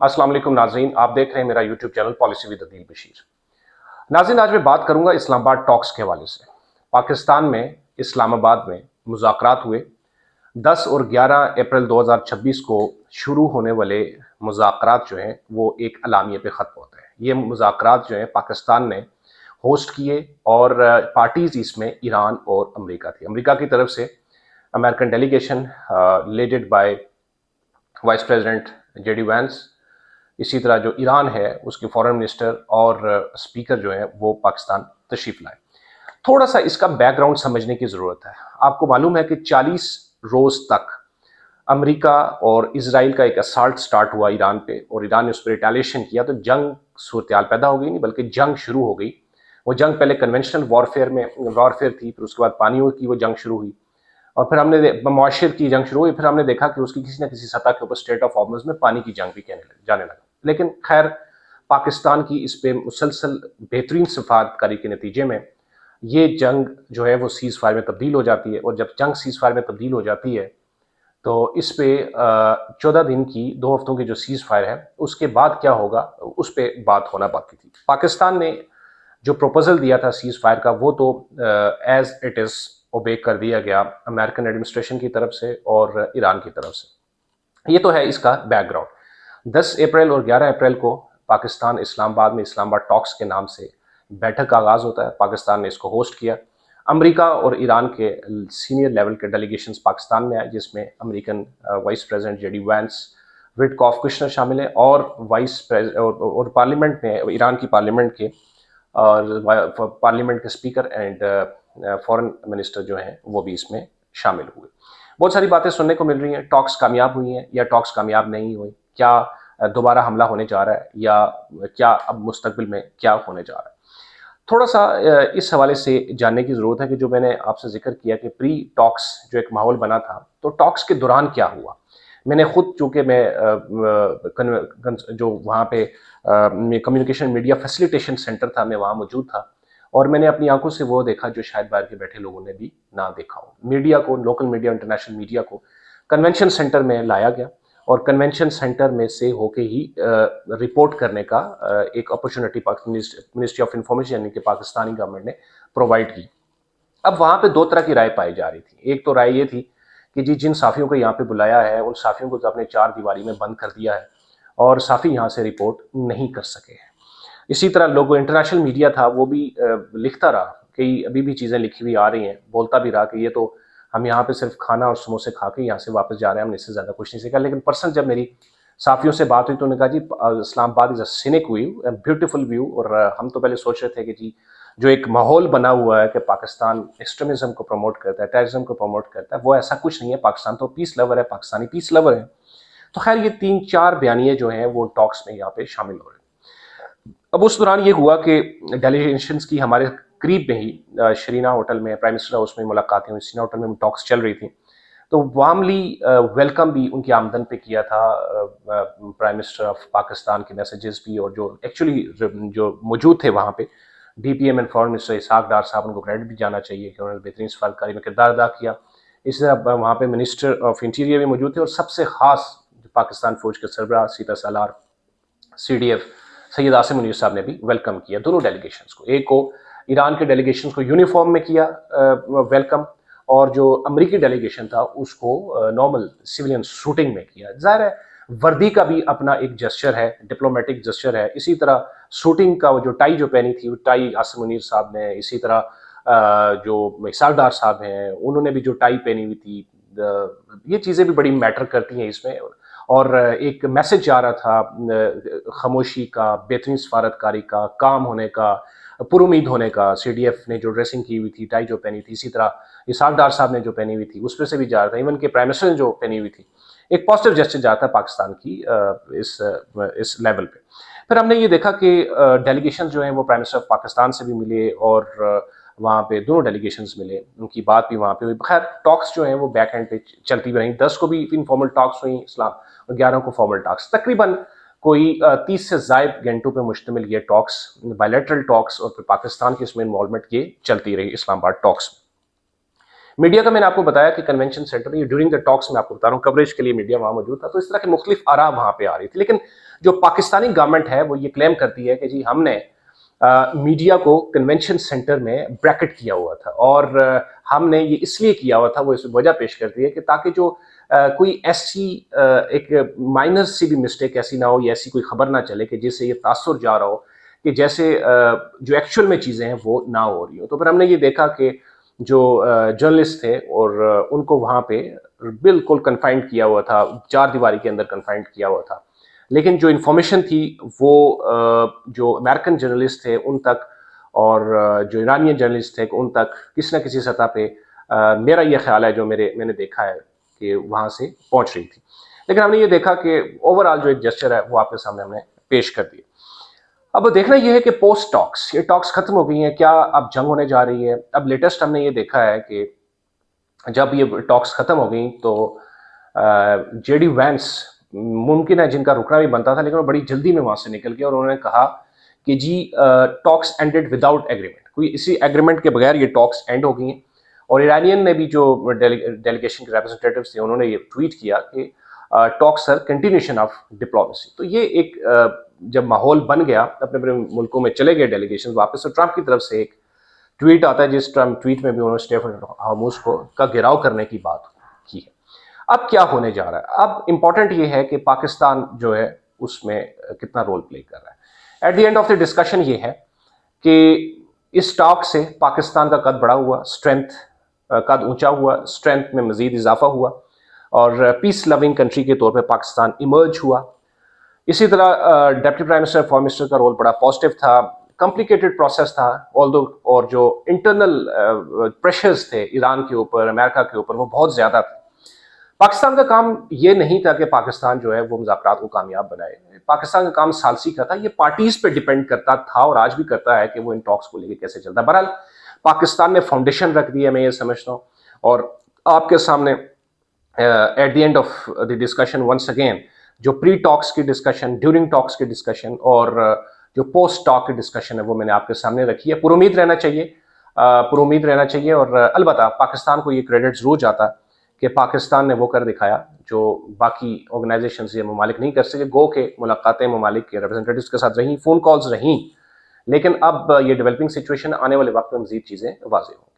अस्सलाम वालेकुम नाज़रीन, आप देख रहे हैं मेरा YouTube channel policy with Adeel Bashir. नाज़रीन, आज मैं बात करूंगा इस्लामाबाद टॉक्स के हवाले से। पाकिस्तान में इस्लामाबाद में मुज़ाकरात हुए। 10 और 11 अप्रैल 2026 को शुरू होने वाले मुज़ाकरात जो हैं वो एक अलामिये पे ख़त्म होते हैं। ये मुज़ाकरात जो हैं पाकिस्तान ने होस्ट किए और पार्टीज़ इसमें ईरान और अमेरिका थी। अमेरिका की तरफ से American delegation leaded by vice president JD Vance, इसी तरह जो ईरान है उसके फॉरेन मिनिस्टर और स्पीकर जो है वो पाकिस्तान तशरीफ लाए। थोड़ा सा इसका बैकग्राउंड समझने की ज़रूरत है। आपको मालूम है कि 40 रोज़ तक अमेरिका और इसराइल का एक असाल्ट स्टार्ट हुआ ईरान पे और ईरान ने उस पर रिटेलिएशन किया, तो जंग सूरत पैदा हो गई, नहीं बल्कि जंग शुरू हो गई। वो जंग पहले कन्वेंशनल वॉरफेयर थी, फिर उसके बाद पानियों की वो जंग शुरू हुई और फिर हमने मुआशिर की जंग शुरू हुई। फिर हमने देखा कि उसकी किसी न किसी सतह के ऊपर स्टेट ऑफ हॉर्मुज़ में पानी की जंग भी जाने लगा। लेकिन खैर, पाकिस्तान की इस पे मुसलसल बेहतरीन सफारतकारी के नतीजे में ये जंग जो है वो सीज़ फायर में तब्दील हो जाती है और जब जंग सीज़ फायर में तब्दील हो जाती है तो इस पे 14 दिन की 2 हफ्तों की जो सीज़ फायर है उसके बाद क्या होगा उस पर बात होना बाकी थी। पाकिस्तान ने जो प्रपोजल दिया था सीज़ फायर का वो तो एज इट इज़ ओबे कर दिया गया अमेरिकन एडमिनिस्ट्रेशन की तरफ से और ईरान की तरफ से। ये तो है इसका बैकग्राउंड। 10 अप्रैल और 11 अप्रैल को पाकिस्तान इस्लामाबाद में इस्लामाबाद टॉक्स के नाम से बैठक का आगाज़ होता है। पाकिस्तान ने इसको होस्ट किया। अमेरिका और ईरान के सीनियर लेवल के डेलीगेशंस पाकिस्तान में आए, जिसमें American vice president JD vents, Witkoff Kushner शामिल है और और पार्लियामेंट में ईरान की पार्लियामेंट के और पार्लियामेंट के स्पीकर एंड फॉरेन मिनिस्टर जो हैं वो भी इसमें शामिल हुए। बहुत सारी बातें सुनने को मिल रही हैं। टॉक्स कामयाब हुई हैं या टॉक्स कामयाब नहीं हुई, क्या दोबारा हमला होने जा रहा है या क्या अब मुस्तकबिल में क्या होने जा रहा है। थोड़ा सा इस हवाले से जानने की ज़रूरत है कि जो मैंने आपसे जिक्र किया कि प्री टॉक्स जो एक माहौल बना था, तो टॉक्स के दौरान क्या हुआ। मैंने खुद, चूँकि मैं जो वहाँ पे कम्युनिकेशन मीडिया फैसिलिटेशन सेंटर था, मैं वहाँ मौजूद था और मैंने अपनी आंखों से वो देखा जो शायद बाहर के बैठे लोगों ने भी ना देखा हो। मीडिया को, लोकल मीडिया, इंटरनेशनल मीडिया को कन्वेंशन सेंटर में लाया गया और कन्वेंशन सेंटर में से होके ही रिपोर्ट करने का एक अपॉर्चुनिटी मिनिस्ट्री ऑफ इंफॉर्मेशन यानी कि पाकिस्तानी गवर्नमेंट ने प्रोवाइड की। अब वहाँ पे 2 तरह की राय पाई जा रही थी। एक तो राय ये थी कि जी जिन साफ़ियों को यहाँ पे बुलाया है उन साफ़ियों को तो अपने 4 दीवारी में बंद कर दिया है और साफ़ी यहाँ से रिपोर्ट नहीं कर सके हैं। इसी तरह लोगों, इंटरनेशनल मीडिया था वो भी लिखता रहा कि अभी भी चीज़ें लिखी हुई आ रही हैं, बोलता भी रहा कि ये तो हम यहाँ पे सिर्फ खाना और समोसे खा के यहाँ से वापस जा रहे हैं, हमने इससे ज़्यादा कुछ नहीं सीखा। लेकिन पर्सन जब मेरी साफियों से बात हुई तो उन्होंने कहा जी Islamabad is a scenic view, beautiful view. और हम तो पहले सोच रहे थे कि जी जो एक माहौल बना हुआ है कि पाकिस्तान एक्सट्रीमिज्म को प्रमोट करता है, टेररिज्म को प्रमोट करता है, वो ऐसा कुछ नहीं है। पाकिस्तान तो पीस लवर है, पाकिस्तानी पीस लवर है। तो खैर, ये 3-4 बयानिए जो हैं वो टॉक्स में यहाँ पे शामिल हो रहे हैं। अब उस दौरान ये हुआ कि डेलीगेशंस की हमारे करीब में ही शरीना होटल में, प्राइम मिनिस्टर हाउस में मुलाकातें हुई। शरीना होटल में टॉक्स चल रही थी, तो वार्मली वेलकम भी उनकी आमदन पे किया था प्राइम मिनिस्टर ऑफ पाकिस्तान के मैसेजेस भी, और जो एक्चुअली जो मौजूद थे वहाँ पे DPM एंड फॉरेन मिनिस्टर इसहाक डार साहब, उनको क्रेडिट भी जाना चाहिए कि उन्होंने बेहतरीन सफारतकारी में किरदार अदा किया। इस तरह वहाँ पे मिनिस्टर ऑफ इंटीरियर भी मौजूद थे और सबसे खास पाकिस्तान फौज के सरबराह सीता सालार CDF सैयद आसिम मुनीर साहब ने भी वेलकम किया दोनों डेलीगेशंस को। एक को ईरान के डेलीगेशंस को यूनिफॉर्म में किया वेलकम, और जो अमेरिकी डेलीगेशन था उसको नॉर्मल सिविलियन शूटिंग में किया। जाहिर है वर्दी का भी अपना एक जेस्चर है, डिप्लोमेटिक जेस्चर है। इसी तरह शूटिंग का जो टाई जो पहनी थी, वो टाई आसिम मुनीर साहब ने, इसी तरह जो इसहाक डार साहब हैं उन्होंने भी जो टाई पहनी हुई थी। ये चीज़ें भी बड़ी मैटर करती हैं इसमें। और एक मैसेज जा रहा था खामोशी का, बेहतरीन सफारतकारी का, काम होने का, पुरुमीद होने का। CDF ने जो ड्रेसिंग की हुई थी, टाई जो पहनी थी, इसी तरह इसहाक डार साहब ने जो पहनी हुई थी उस पर से भी जा रहा था। इवन के प्राइम मिनिस्टर ने जो पहनी हुई थी, एक पॉजिटिव जेस्चर जाता है पाकिस्तान की इस लेवल पे। फिर हमने ये देखा कि डेलीगेशन जो हैं वो प्राइम मिनिस्टर ऑफ पाकिस्तान से भी मिले और वहाँ पे दोनों डेलीगेशंस मिले, उनकी बात भी वहाँ पे हुई। खैर, टॉक्स जो हैं वो बैक एंड पे चलती भी रही। 10 को भी इनफॉर्मल टॉक्स हुई इस्लाम और 11 को फॉर्मल टॉक्स। तकरीबन कोई 30 से ज़ायद घंटों पे मुश्तमिल ये टॉक्स, बायलैटरल टॉक्स और फिर पाकिस्तान की इसमें इन्वॉल्वमेंट ये चलती रही इस्लामाबाद टॉक्स में। मीडिया का मैंने आपको बताया कि कन्वेंशन सेंटर में ड्यूरिंग द टॉक्स में आपको बता रहा हूँ कवरेज के लिए मीडिया वहां मौजूद था, तो इस तरह की मुख्तलिफ आरा वहां पे आ रही थी। लेकिन जो पाकिस्तानी गवर्नमेंट है वो ये क्लेम करती है कि जी हमने मीडिया को कन्वेंशन सेंटर में ब्रैकेट किया हुआ था और हमने ये इसलिए किया हुआ था, वो इस वजह पेश करती है कि ताकि जो कोई ऐसी एक माइनर सी भी मिस्टेक ऐसी ना हो या ऐसी कोई खबर ना चले कि जिससे ये तासुर जा रहा हो कि जैसे जो एक्चुअल में चीज़ें हैं वो ना हो रही हो। तो फिर हमने ये देखा कि जो जर्नलिस्ट थे और उनको वहाँ पे बिल्कुल कन्फाइंड किया हुआ था, चार दीवारी के अंदर कन्फाइंड किया हुआ था। लेकिन जो इन्फॉर्मेशन थी वो जो अमेरिकन जर्नलिस्ट थे उन तक और जो ईरानियन जर्नलिस्ट थे उन तक किसी न किसी सतह पे मेरा ये ख्याल है जो मैंने देखा है कि वहाँ से पहुँच रही थी। लेकिन हमने ये देखा कि ओवरऑल जो एक जेस्चर है वो आपके सामने हमने पेश कर दिया। अब देखना यह है कि पोस्ट टॉक्स, ये टॉक्स खत्म हो गई हैं, क्या अब जंग होने जा रही है? अब लेटेस्ट हमने ये देखा है कि जब ये टॉक्स खत्म हो गई तो जेडी वैंस मुमकिन है जिनका रुकना भी बनता था, लेकिन वो बड़ी जल्दी में वहां से निकल गया और उन्होंने कहा कि जी टॉक्स एंडेड विदाउट एग्रीमेंट, कोई इसी एग्रीमेंट के बगैर ये टॉक्स एंड हो गई हैं। और ईरानियन ने भी जो डेलीगेशन के रिप्रेजेंटेटिव्स थे उन्होंने ये ट्वीट किया कि talks are continuation of diplomacy. तो ये एक जब माहौल बन गया, अपने अपने मुल्कों में चले गए डेलीगेशन वापस, तो ट्रंप की तरफ से एक ट्वीट आता है जिस ट्वीट में भी उन्होंने स्टेट हार्मूज को का घेराव करने की बात की है। अब क्या होने जा रहा है? अब इंपॉर्टेंट ये है कि पाकिस्तान जो है उसमें कितना रोल प्ले कर रहा है। Eight the end of the discussion ये है कि इस टॉक से पाकिस्तान का कद बढ़ा हुआ, स्ट्रेंथ कद ऊंचा हुआ, स्ट्रेंथ में मजीद इजाफा हुआ और पीस लविंग कंट्री के तौर पर पाकिस्तान इमर्ज हुआ। इसी तरह deputy prime minister foreign minister का रोल बड़ा पॉजिटिव था। कॉम्प्लिकेटेड प्रोसेस था ऑल्दो, और जो इंटरनल प्रेशर्स थे ईरान के ऊपर, अमेरिका के ऊपर, वो बहुत ज्यादा थे। पाकिस्तान का काम ये नहीं था कि पाकिस्तान जो है वो मुज़ाकरात को कामयाब बनाए। पाकिस्तान का काम सालसी का था, ये पार्टीज पे डिपेंड करता था और आज भी करता है कि वो इन टॉक्स को लेके कैसे चलता है। बहरहाल पाकिस्तान ने फाउंडेशन रख दी है, मैं ये समझता हूँ, और आपके सामने at the end of the discussion once again जो प्री टॉक्स की डिस्कशन, ड्यूरिंग टॉक्स की डिस्कशन और जो पोस्ट टॉक की डिस्कशन है वो मैंने आपके सामने रखी है। पुरुमीद रहना चाहिए, पुरुमीद रहना चाहिए। और अलबत्ता पाकिस्तान को ये क्रेडिट जरूर जाता कि पाकिस्तान ने वो कर दिखाया जो बाकी ऑर्गेनाइजेशन या ममालिक नहीं कर सके। गो के मुलाकातें ममालिक के रिप्रेजेंटेटिव्स के साथ रहीं, फ़ोन कॉल्स रहीं, लेकिन अब ये डेवलपिंग सिचुएशन, आने वाले वक्त में मजीद चीज़ें वाज़ेह होंगी।